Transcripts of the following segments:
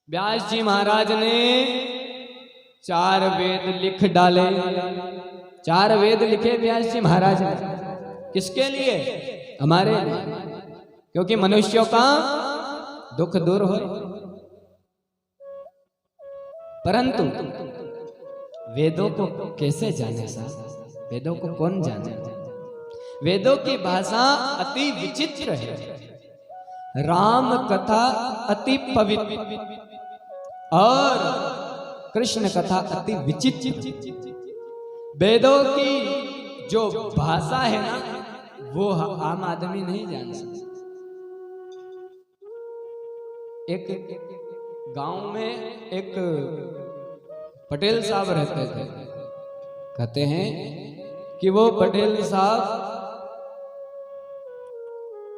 व्यास जी महाराज ने 4 वेद लिख डाले। 4 वेद लिखे व्यास जी महाराज ने। किसके लिए? हमारे लिए, क्योंकि मनुष्यों का दुख दूर हो। परंतु वेदों को कैसे जाने साहब? वेदों को कौन जाने? वेदों की भाषा अति विचित्र है। राम कथा अति पवित्र और कृष्ण कथा अति विचित्र। वेदों की जो भाषा है ना, वो आम आदमी नहीं जान सकता। एक गांव में एक पटेल साहब रहते थे। कहते हैं कि वो पटेल साहब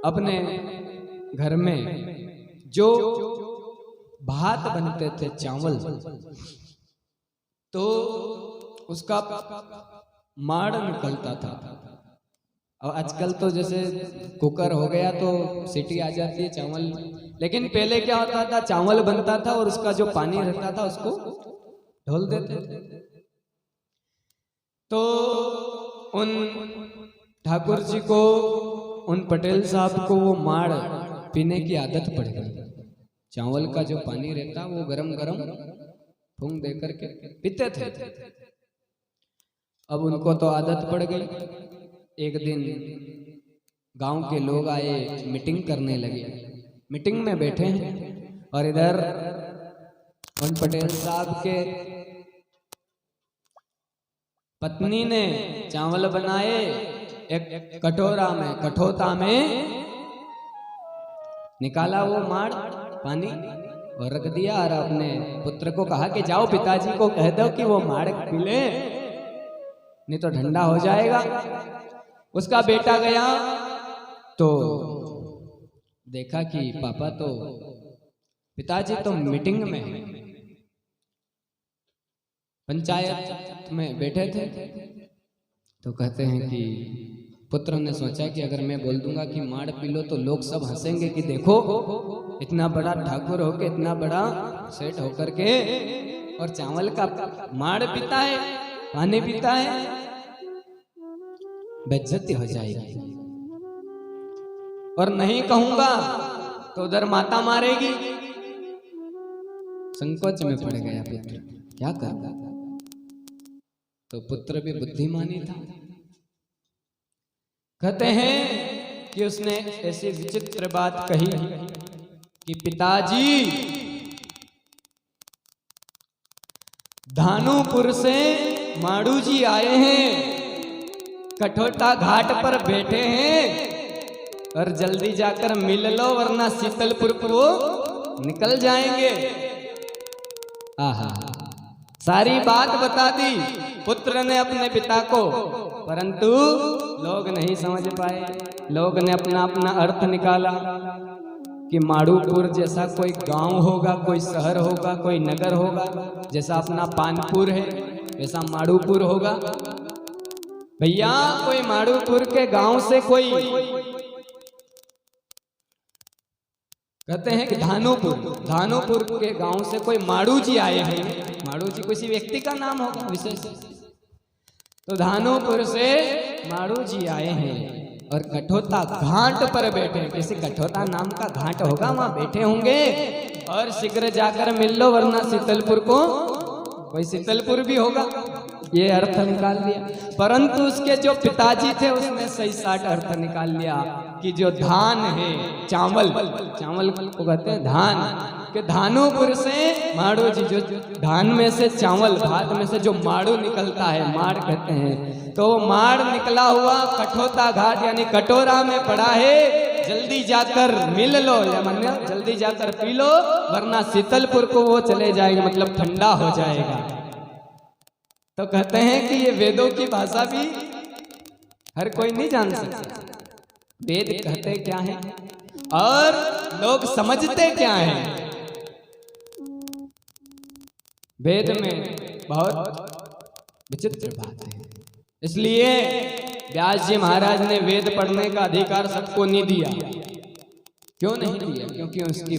अपने घर में जो भात बनते थे, चावल, तो उसका माड़ निकलता था। और आजकल तो जैसे कुकर हो गया तो सीटी आ जाती है चावल, लेकिन पहले क्या होता था, चावल बनता था और उसका जो पानी रहता था उसको ढोल देते थे। तो उन ठाकुर जी को, उन पटेल साहब को वो माड़ पीने की आदत पड़ गई। चावल का जो पानी रहता वो गरम गरम फूंक दे करके पीते थे। अब उनको तो आदत पड़ गई। एक दिन गांव के लोग आए, मीटिंग करने लगे। मीटिंग में बैठे हैं और इधर उन पटेल साहब के पत्नी ने चावल बनाए, एक कटोरा में, कठोता में निकाला वो माड़ पानी और रख दिया और अपने पुत्र को कहा कि जाओ पिताजी को कह दो कि वो माड़ पी ले, नहीं तो ठंडा हो जाएगा। उसका बेटा गया तो देखा कि पापा तो, पिताजी तो मीटिंग में, पंचायत में बैठे थे। तो कहते हैं कि पुत्र ने सोचा कि अगर मैं बोल दूंगा कि माड़ पी लो तो लोग सब हंसेंगे कि देखो इतना बड़ा ठाकुर होके, इतना बड़ा सेठ होकर के और चावल का माड़ पीता है, पानी पीता है, बेइज्जती हो जाएगी। और नहीं कहूंगा तो उधर माता मारेगी। संकोच में पड़ गया पुत्र, क्या करता। तो पुत्र भी बुद्धिमानी था। कहते हैं कि उसने ऐसी विचित्र बात कही कि पिताजी, धानुपुर से माड़ू जी आए हैं, कठोटा घाट पर बैठे हैं और जल्दी जाकर मिल लो वरना शीतलपुर को वो निकल जाएंगे। आहा, सारी बात बता दी पुत्र ने अपने पिता को, परंतु लोग नहीं समझ पाए। लोग ने अपना अपना अर्थ निकाला कि माड़ूपुर जैसा कोई गांव होगा, कोई शहर होगा, कोई नगर होगा, जैसा अपना पानपुर है वैसा माड़ूपुर होगा। भैया कोई माड़ूपुर के गांव से कोई, कहते हैं कि धानुपुर के गांव से कोई माड़ू जी आए हैं। माड़ू जी किसी व्यक्ति का नाम होगा विशेष। तो धानुपुर से माड़ू जी आए हैं और कठोता घाट पर बैठे, किसी कठोता नाम का घाट होगा, वहां बैठे होंगे और शीघ्र जाकर मिल लो वरना शीतलपुर को, कोई शीतलपुर भी होगा। ये अर्थ निकाल लिया। परंतु उसके जो पिताजी थे उसने सही साठ अर्थ निकाल लिया कि जो धान है, चावल, चावल को कहते हैं धान, कि धानुपुर से माड़ू जी, जो धान में से चावल, भात में से जो माड़ू निकलता है, माड़ कहते हैं, तो माड़ निकला हुआ कठोता घाट यानी कटोरा में पड़ा है, जल्दी जाकर मिल लो या मान्य जल्दी जाकर पी लो वरना शीतलपुर को वो चले जाएंगे, मतलब ठंडा हो जाएगा। तो कहते हैं कि ये वेदों की भाषा भी हर कोई नहीं जान सकता। वेद कहते क्या है और लोग समझते क्या है। वेद में बहुत विचित्र बात है। इसलिए व्यास जी महाराज ने वेद पढ़ने का अधिकार सबको नहीं दिया। क्यों नहीं दिया? क्योंकि उसकी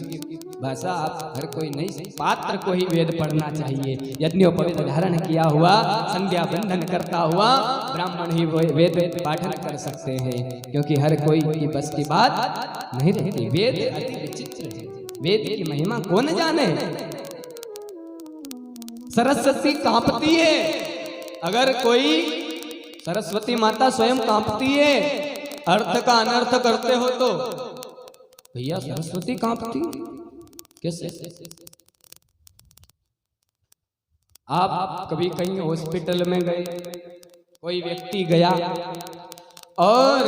भाषा आप हर कोई नहीं, पात्र को ही वेद पढ़ना चाहिए। यज्ञोपवीत धारण किया हुआ, संध्या बंधन करता हुआ ब्राह्मण ही वेद पाठन कर सकते हैं, क्योंकि हर कोई की बस की बात नहीं रहती। वेद अति विचित्र है, वेद की महिमा कौन जाने। सरस्वती कांपती है, अगर कोई सरस्वती माता स्वयं कांपती है, अर्थ का अनर्थ करते हो तो भैया सरस्वती कांपती कैसे? आप कभी कहीं हॉस्पिटल में गए, कोई व्यक्ति गया और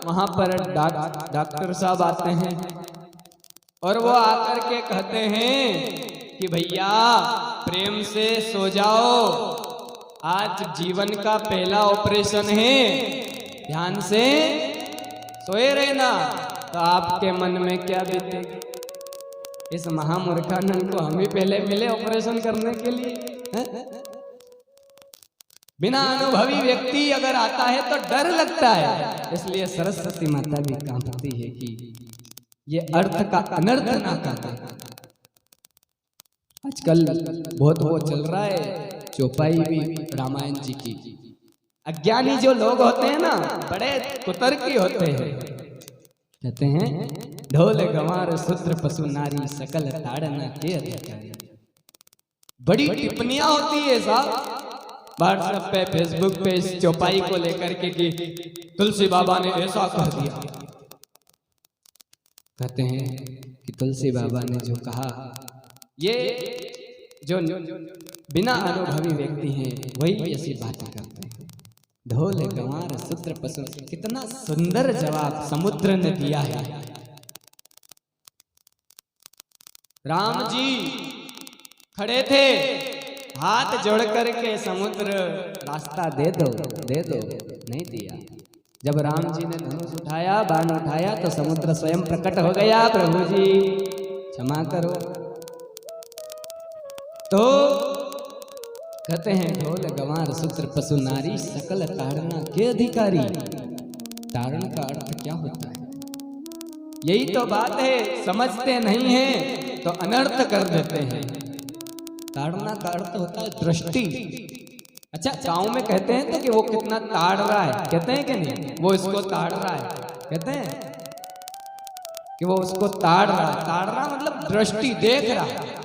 वहां पर डॉक्टर साहब आते हैं और वो आकर के कहते हैं कि भैया प्रेम से सो जाओ, आज जीवन का पहला ऑपरेशन है, ध्यान से सोए रहना। तो आपके मन में क्या बीतेगी? इस महामूर्खानंद को हम ही पहले मिले ऑपरेशन करने के लिए है? बिना अनुभवी व्यक्ति अगर आता है तो डर लगता है। इसलिए सरस्वती माता भी कांपती है कि ये अर्थ का अनर्थ ना करता। आजकल बहुत वो चल रहा है चौपाई भी रामायण जी की। अज्ञानी जो लोग होते हैं ना, बड़े कुतर्की होते हैं, कहते हैं ढोल गंवार शूद्र पशु नारी सकल ताड़ना के अधिकारी। बड़ी टिप्पणियां होती है साहब व्हाट्सएप पे, फेसबुक पे इस चौपाई को लेकर के कि तुलसी बाबा ने ऐसा कह दिया। कहते हैं कि तुलसी बाबा ने जो कहा, ये जो बिना अनुभवी व्यक्ति हैं वही ऐसी बातें करते हैं। ढोल गंवार शूद्र पशु, कितना सुंदर जवाब समुद्र ने दिया है। राम जी खड़े थे, हाथ जोड़ करके समुद्र रास्ता दे दो दे दो, नहीं दिया। जब राम जी ने धनुष उठाया, बाण उठाया, तो समुद्र स्वयं प्रकट हो गया, प्रभु जी क्षमा करो। तो कहते हैं ढोल गंवार शूद्र पशु नारी सकल ताड़ना के अधिकारी। ताड़न का अर्थ क्या होता है? यही तो बात है, समझते नहीं हैं तो अनर्थ कर देते हैं। ताड़ना का अर्थ होता है दृष्टि। अच्छा, गांव में कहते हैं तो कि वो कितना ताड़ रहा है, कहते हैं कि नहीं? वो इसको ताड़ रहा है, कहते हैं कि वो उसको ताड़ रहा है। ताड़ना मतलब दृष्टि, देख रहा है।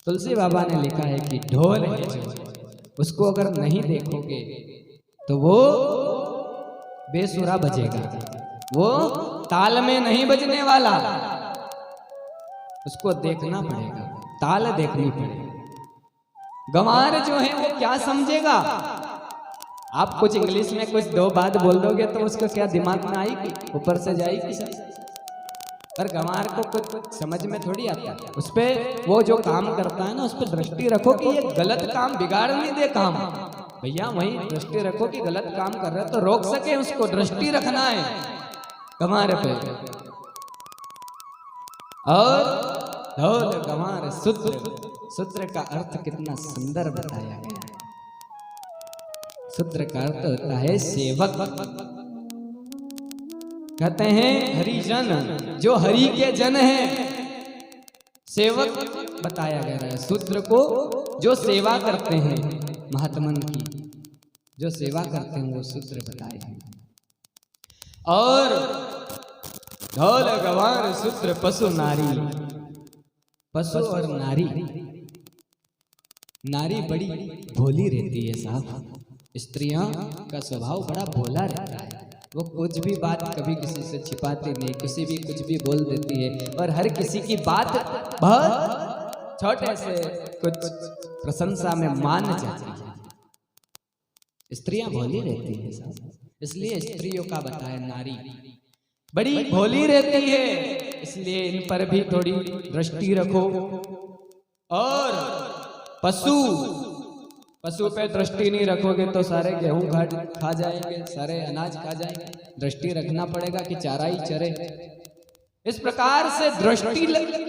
तुलसी बाबा ने लिखा है कि ढोल है जो, उसको अगर नहीं देखोगे तो वो बेसुरा बजेगा, वो ताल में नहीं बजने वाला, उसको देखना पड़ेगा, ताल देखनी पड़ेगी। गंवार जो है वो क्या समझेगा? आप कुछ इंग्लिश में कुछ दो बात बोल दोगे तो उसको क्या दिमाग में आएगी, ऊपर से जाएगी सर। पर गंवार को कुछ समझ में थोड़ी आता है। उस पर वो जो काम करता है ना, उस पर दृष्टि रखो कि ये गलत काम बिगाड़ नहीं दे काम। भैया वही दृष्टि रखो कि गलत काम कर रहे तो रोक सके, उसको दृष्टि रखना है गंवार पे। और ढोल गंवार शूद्र, शूद्र का अर्थ कितना सुंदर बताया गया है। शूद्र का अर्थ होता है सेवक। कहते हैं हरिजन, जो हरि के जन हैं, सेवक बताया गया है। शूद्र को जो सेवा करते हैं महात्मन की, जो सेवा करते हैं वो शूद्र बताए हैं। और ढोल गंवार शूद्र पशु नारी, पशु और नारी, नारी बड़ी भोली रहती है साहब। स्त्रियां का स्वभाव बड़ा भोला रहता है। वो कुछ भी बात कभी किसी से छिपाती नहीं, किसी भी कुछ भी बोल देती है और हर किसी की बात बहुत छोटे से कुछ प्रशंसा में मान जाती है। स्त्रियां भोली रहती है साहब, इसलिए स्त्रियों का बताया नारी बड़ी भोली रहती है, इसलिए इन पर भी थोड़ी दृष्टि रखो। और पशु, पशु पे दृष्टि नहीं रखोगे तो सारे गेहूं खा जाएंगे, सारे अनाज खा जाएंगे। दृष्टि रखना पड़ेगा कि चारा ही चरे। इस प्रकार से दृष्टि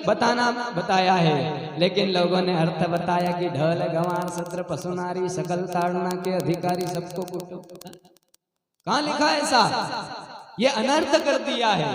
बताना बताया है, लेकिन लोगों ने अर्थ बताया कि ढोल गंवार शूद्र पशु नारी सकल ताड़ना के अधिकारी सबको कुटो। कहाँ लिखा है ऐसा? ये अनर्थ कर दिया है।